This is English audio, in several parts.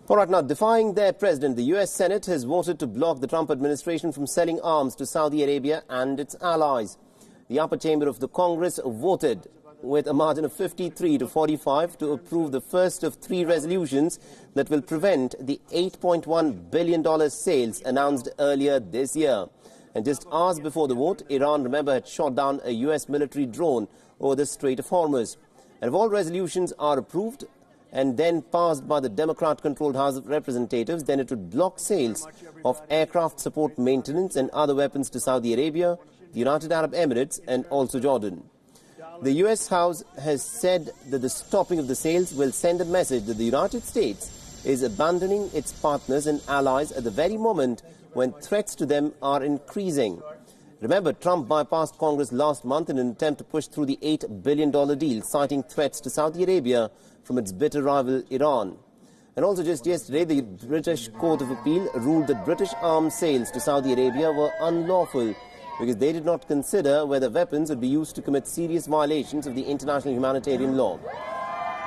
All right, now, defying their president, the U.S. Senate has voted to block the Trump administration from selling arms to Saudi Arabia and its allies. The upper chamber of the Congress voted with a margin of 53 to 45 to approve the first of three resolutions that will prevent the $8.1 billion sales announced earlier this year. And just hours before the vote, Iran, remember, had shot down a U.S. military drone over the Strait of Hormuz. And if all resolutions are approved and then passed by the Democrat-controlled House of Representatives, then it would block sales of aircraft support maintenance and other weapons to Saudi Arabia, the United Arab Emirates and also Jordan. The U.S. House has said that the stopping of the sales will send a message that the United States is abandoning its partners and allies at the very moment when threats to them are increasing. Remember, Trump bypassed Congress last month in an attempt to push through the $8 billion deal, citing threats to Saudi Arabia from its bitter rival Iran. And also just yesterday, the British Court of Appeal ruled that British arms sales to Saudi Arabia were unlawful because they did not consider whether weapons would be used to commit serious violations of the international humanitarian law.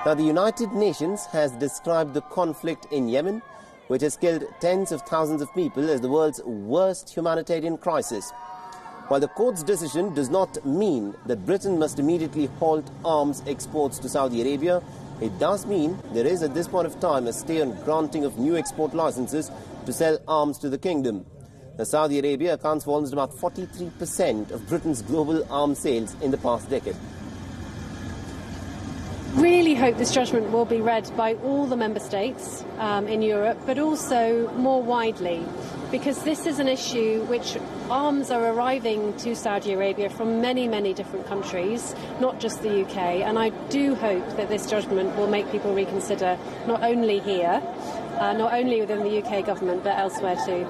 Now, the United Nations has described the conflict in Yemen, which has killed tens of thousands of people, as the world's worst humanitarian crisis. While the court's decision does not mean that Britain must immediately halt arms exports to Saudi Arabia, it does mean there is at this point of time a stay on granting of new export licenses to sell arms to the kingdom. Now, Saudi Arabia accounts for almost about 43% of Britain's global arms sales in the past decade. Really hope this judgment will be read by all the member states in Europe, but also more widely, because this is an issue which arms are arriving to Saudi Arabia from many, many different countries, not just the UK. And I do hope that this judgment will make people reconsider, not only here, not only within the UK government, but elsewhere too.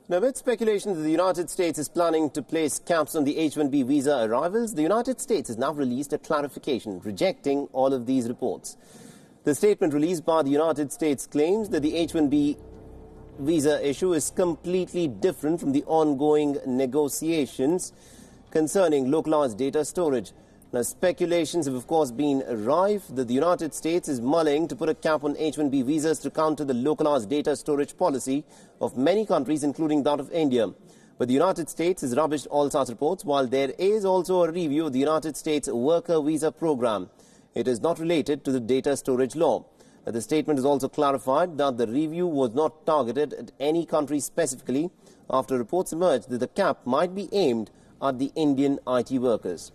Now, with speculation that the United States is planning to place caps on the H-1B visa arrivals, the United States has now released a clarification rejecting all of these reports. The statement released by the United States claims that the H-1B visa issue is completely different from the ongoing negotiations concerning localized data storage. Now, speculations have, of course, been rife that the United States is mulling to put a cap on H-1B visas to counter the localized data storage policy of many countries, including that of India. But the United States has rubbished all such reports, while there is also a review of the United States worker visa program. It is not related to the data storage law. The statement has also clarified that the review was not targeted at any country specifically after reports emerged that the cap might be aimed at the Indian IT workers.